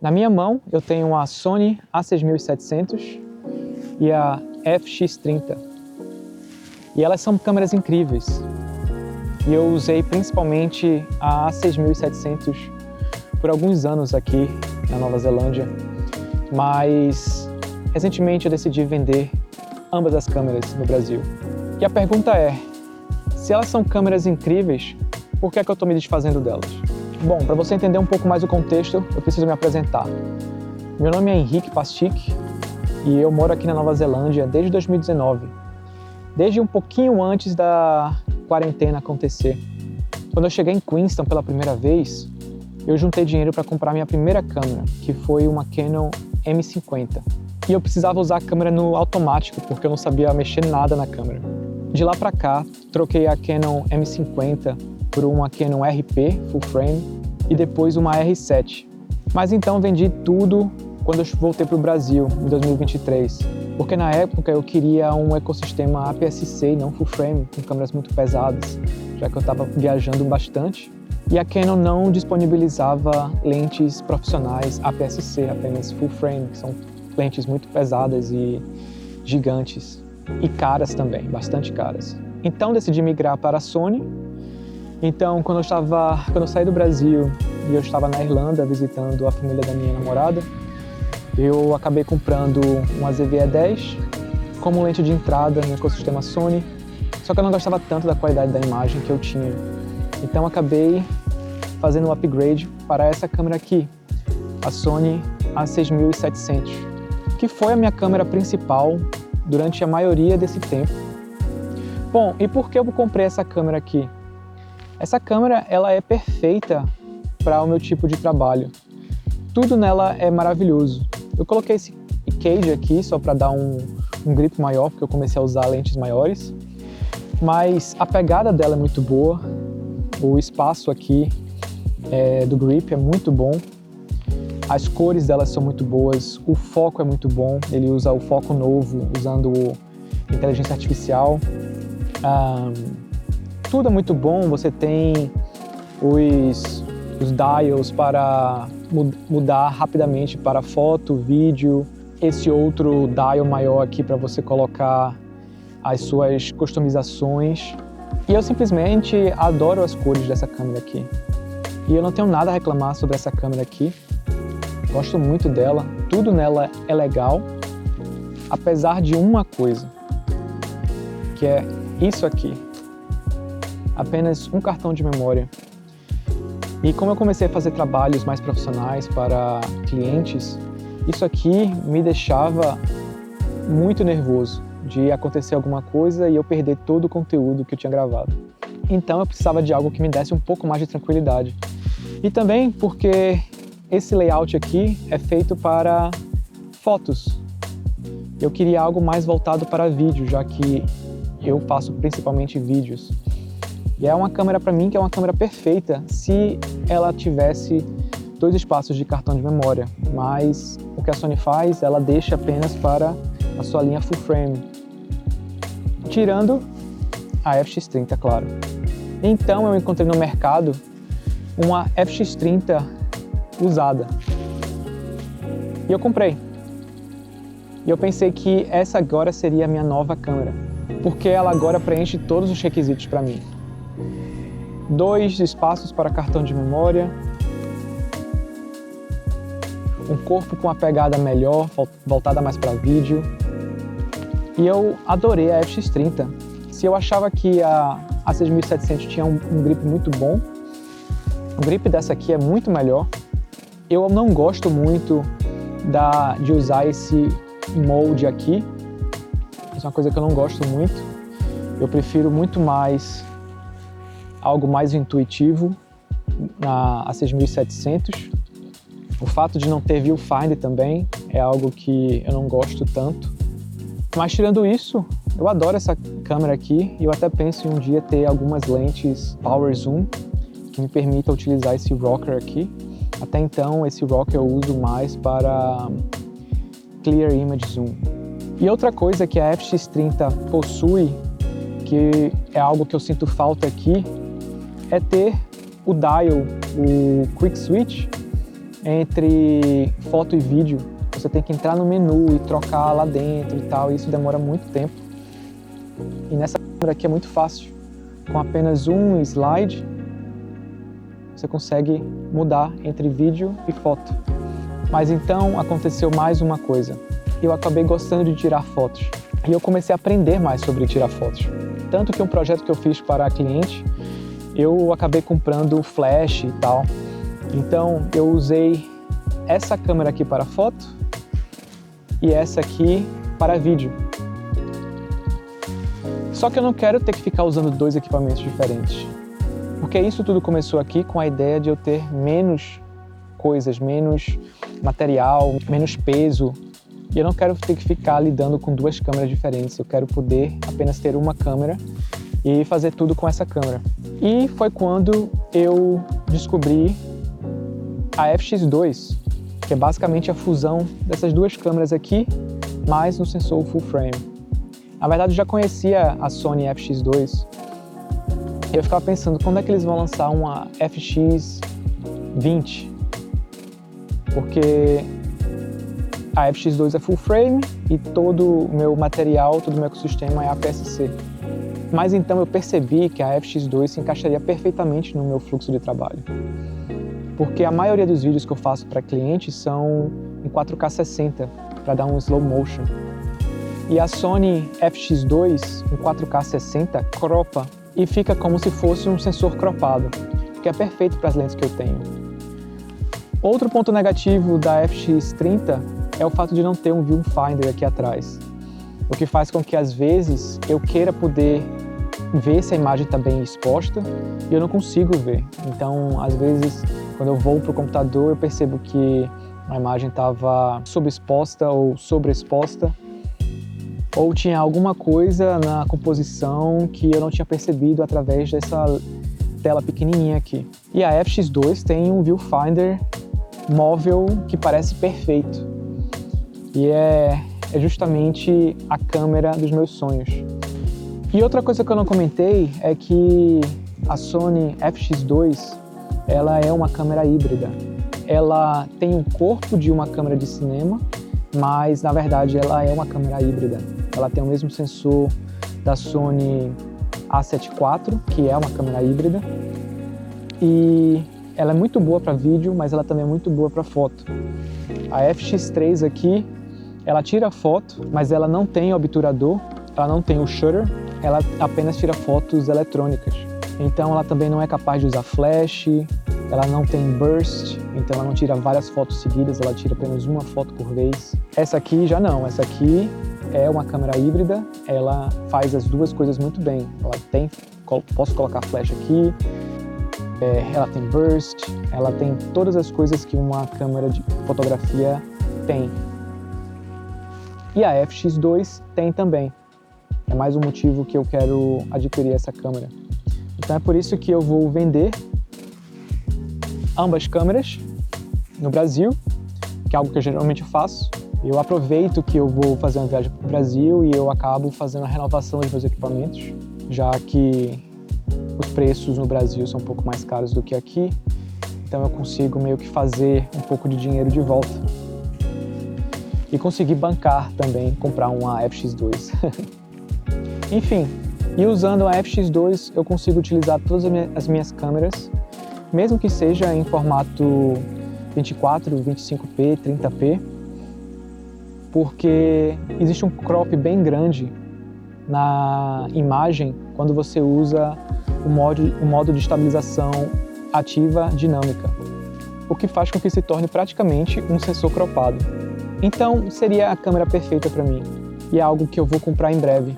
Na minha mão eu tenho a Sony a6700 e a FX30. E elas são câmeras incríveis. E eu usei principalmente a A6700 por alguns anos aqui na Nova Zelândia, mas recentemente eu decidi vender ambas as câmeras no Brasil. E a pergunta é, se elas são câmeras incríveis, por que é que eu estou me desfazendo delas? Bom, para você entender um pouco mais o contexto, eu preciso me apresentar. Meu nome é Henrique Pastic e eu moro aqui na Nova Zelândia desde 2019, desde um pouquinho antes da quarentena acontecer. Quando eu cheguei em Queenstown pela primeira vez, eu juntei dinheiro para comprar minha primeira câmera, que foi uma Canon M50. E eu precisava usar a câmera no automático, porque eu não sabia mexer nada na câmera. De lá para cá, troquei a Canon M50 por uma Canon RP Full Frame e depois uma R7. Mas então vendi tudo quando eu voltei para o Brasil, em 2023. Porque na época eu queria um ecossistema APS-C e não Full Frame, com câmeras muito pesadas, já que eu estava viajando bastante. E a Canon não disponibilizava lentes profissionais APS-C, apenas Full Frame, que são lentes muito pesadas e gigantes. E caras também, bastante caras. Então decidi migrar para a Sony. Então quando eu saí do Brasil e eu estava na Irlanda visitando a família da minha namorada, eu acabei comprando uma ZV-E10 como lente de entrada no ecossistema Sony, só que eu não gostava tanto da qualidade da imagem que eu tinha. Então acabei fazendo um upgrade para essa câmera aqui, a Sony a6700, que foi a minha câmera principal durante a maioria desse tempo. Bom, e por que eu comprei essa câmera aqui? Essa câmera ela é perfeita para o meu tipo de trabalho. Tudo nela é maravilhoso. Eu coloquei esse cage aqui só para dar um grip maior, porque eu comecei a usar lentes maiores. Mas a pegada dela é muito boa, o espaço aqui do grip é muito bom, as cores delas são muito boas, o foco é muito bom, ele usa o foco novo, usando inteligência artificial. Tudo é muito bom, você tem os dials para mudar rapidamente para foto, vídeo, esse outro dial maior aqui para você colocar as suas customizações. E eu simplesmente adoro as cores dessa câmera aqui. E eu não tenho nada a reclamar sobre essa câmera aqui. Gosto muito dela, tudo nela é legal, apesar de uma coisa, que é isso aqui. Apenas um cartão de memória. E como eu comecei a fazer trabalhos mais profissionais para clientes, isso aqui me deixava muito nervoso de acontecer alguma coisa e eu perder todo o conteúdo que eu tinha gravado. Então eu precisava de algo que me desse um pouco mais de tranquilidade. E também porque esse layout aqui é feito para fotos. Eu queria algo mais voltado para vídeo, já que eu faço principalmente vídeos. E é uma câmera para mim que é uma câmera perfeita se ela tivesse 2 espaços de cartão de memória, mas o que a Sony faz, ela deixa apenas para a sua linha full frame, tirando a FX30, claro. Então eu encontrei no mercado uma FX30 usada e eu comprei. E eu pensei que essa agora seria a minha nova câmera, porque ela agora preenche todos os requisitos para mim. 2 espaços para cartão de memória, um corpo com a pegada melhor, voltada mais para vídeo. E eu adorei a FX30. Se eu achava que a 6700 tinha um grip muito bom, o grip dessa aqui é muito melhor. Eu não gosto muito de usar esse molde aqui. Isso é uma coisa que eu não gosto muito. Eu prefiro muito mais algo mais intuitivo na A6700. O fato de não ter viewfinder também é algo que eu não gosto tanto. Mas tirando isso, eu adoro essa câmera aqui e eu até penso em um dia ter algumas lentes Power Zoom que me permitam utilizar esse rocker aqui. Até então, esse rocker eu uso mais para Clear Image Zoom. E outra coisa que a FX30 possui, que é algo que eu sinto falta aqui, é ter o dial, o Quick Switch, entre foto e vídeo, você tem que entrar no menu e trocar lá dentro e tal, e isso demora muito tempo. E nessa câmera aqui é muito fácil. Com apenas um slide, você consegue mudar entre vídeo e foto. Mas então aconteceu mais uma coisa. Eu acabei gostando de tirar fotos. E eu comecei a aprender mais sobre tirar fotos. Tanto que um projeto que eu fiz para a cliente, eu acabei comprando flash e tal. Então eu usei essa câmera aqui para foto e essa aqui para vídeo. Só que eu não quero ter que ficar usando dois equipamentos diferentes. Porque isso tudo começou aqui com a ideia de eu ter menos coisas, menos material, menos peso. E eu não quero ter que ficar lidando com duas câmeras diferentes. Eu quero poder apenas ter uma câmera e fazer tudo com essa câmera. E foi quando eu descobri a FX2, que é basicamente a fusão dessas duas câmeras aqui, mais no sensor full frame. Na verdade, eu já conhecia a Sony FX2 e eu ficava pensando quando é que eles vão lançar uma FX20, porque a FX2 é full frame e todo o meu material, todo o meu ecossistema é APS-C. Mas então eu percebi que a FX2 se encaixaria perfeitamente no meu fluxo de trabalho. Porque a maioria dos vídeos que eu faço para clientes são em 4K 60, para dar um slow motion. E a Sony FX2 em 4K 60 cropa e fica como se fosse um sensor cropado, que é perfeito para as lentes que eu tenho. Outro ponto negativo da FX30 é o fato de não ter um viewfinder aqui atrás, o que faz com que às vezes eu queira poder ver se a imagem está bem exposta e eu não consigo ver. Então, às vezes, quando eu vou para o computador, eu percebo que a imagem estava subexposta ou sobreexposta, ou tinha alguma coisa na composição que eu não tinha percebido através dessa tela pequenininha aqui. E a FX2 tem um viewfinder móvel que parece perfeito. E é justamente a câmera dos meus sonhos. E outra coisa que eu não comentei é que a Sony FX2, ela é uma câmera híbrida. Ela tem um corpo de uma câmera de cinema, mas na verdade ela é uma câmera híbrida. Ela tem o mesmo sensor da Sony A7 IV, que é uma câmera híbrida. E ela é muito boa para vídeo, mas ela também é muito boa para foto. A FX3 aqui, ela tira foto, mas ela não tem obturador, ela não tem o shutter, ela apenas tira fotos eletrônicas. Então ela também não é capaz de usar flash, ela não tem burst, então ela não tira várias fotos seguidas, ela tira apenas uma foto por vez. Essa aqui já não, essa aqui é uma câmera híbrida, ela faz as duas coisas muito bem. Ela tem, posso colocar flash aqui, ela tem burst, ela tem todas as coisas que uma câmera de fotografia tem. E a FX2 tem também. É mais um motivo que eu quero adquirir essa câmera. Então é por isso que eu vou vender ambas câmeras no Brasil, que é algo que eu geralmente faço. Eu aproveito que eu vou fazer uma viagem para o Brasil e eu acabo fazendo a renovação dos meus equipamentos, já que os preços no Brasil são um pouco mais caros do que aqui, então eu consigo meio que fazer um pouco de dinheiro de volta. E conseguir bancar também, comprar uma FX2. Enfim, e usando a FX2 eu consigo utilizar todas as minhas câmeras, mesmo que seja em formato 24, 25p, 30p, porque existe um crop bem grande na imagem quando você usa o modo de estabilização ativa dinâmica, o que faz com que se torne praticamente um sensor cropado. Então seria a câmera perfeita para mim, e é algo que eu vou comprar em breve.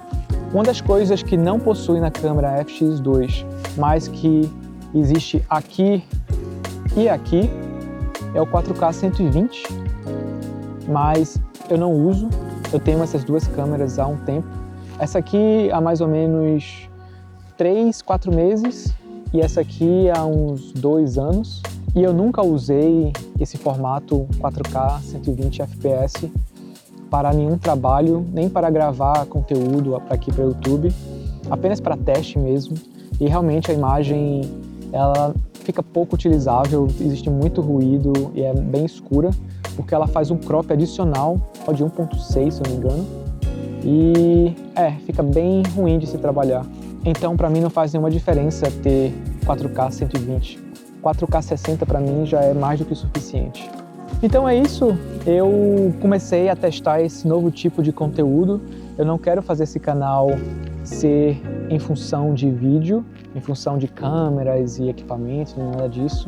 Uma das coisas que não possui na câmera FX2, mas que existe aqui e aqui, é o 4K 120, mas eu não uso. Eu tenho essas duas câmeras há um tempo. Essa aqui há mais ou menos 3, 4 meses e essa aqui há uns 2 anos. E eu nunca usei esse formato 4K 120 fps para nenhum trabalho, nem para gravar conteúdo aqui para o YouTube, apenas para teste mesmo. E realmente a imagem ela fica pouco utilizável, existe muito ruído e é bem escura, porque ela faz um crop adicional de 1.6, se eu não me engano, e fica bem ruim de se trabalhar. Então, para mim não faz nenhuma diferença ter 4K 120. 4K 60 para mim já é mais do que o suficiente. Então é isso, eu comecei a testar esse novo tipo de conteúdo. Eu não quero fazer esse canal ser em função de vídeo, em função de câmeras e equipamentos, nada disso.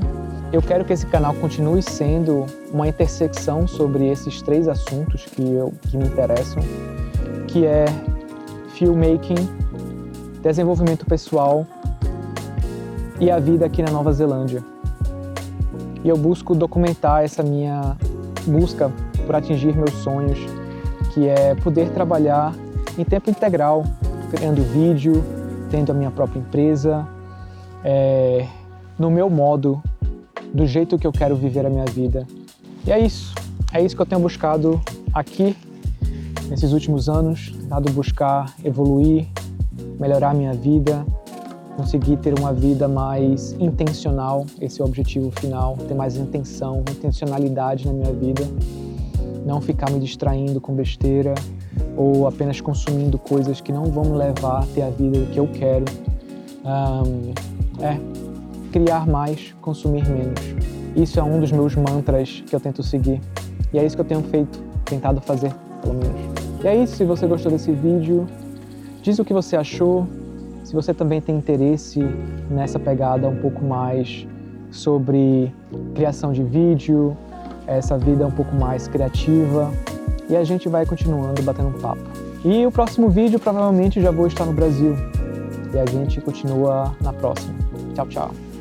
Eu quero que esse canal continue sendo uma intersecção sobre esses 3 assuntos que me interessam, que é filmmaking, desenvolvimento pessoal e a vida aqui na Nova Zelândia. E eu busco documentar essa minha busca por atingir meus sonhos, que é poder trabalhar em tempo integral, criando vídeo, tendo a minha própria empresa, no meu modo, do jeito que eu quero viver a minha vida. E é isso que eu tenho buscado aqui, nesses últimos anos, tentado buscar evoluir, melhorar a minha vida, conseguir ter uma vida mais intencional, esse é o objetivo final, ter mais intencionalidade na minha vida, não ficar me distraindo com besteira ou apenas consumindo coisas que não vão me levar a ter a vida que eu quero. Criar mais, consumir menos. Isso é um dos meus mantras que eu tento seguir e é isso que eu tenho tentado fazer, pelo menos. E é isso, se você gostou desse vídeo, diz o que você achou. Se você também tem interesse nessa pegada um pouco mais sobre criação de vídeo, essa vida um pouco mais criativa, e a gente vai continuando batendo um papo. E o próximo vídeo provavelmente já vou estar no Brasil, e a gente continua na próxima. Tchau, tchau!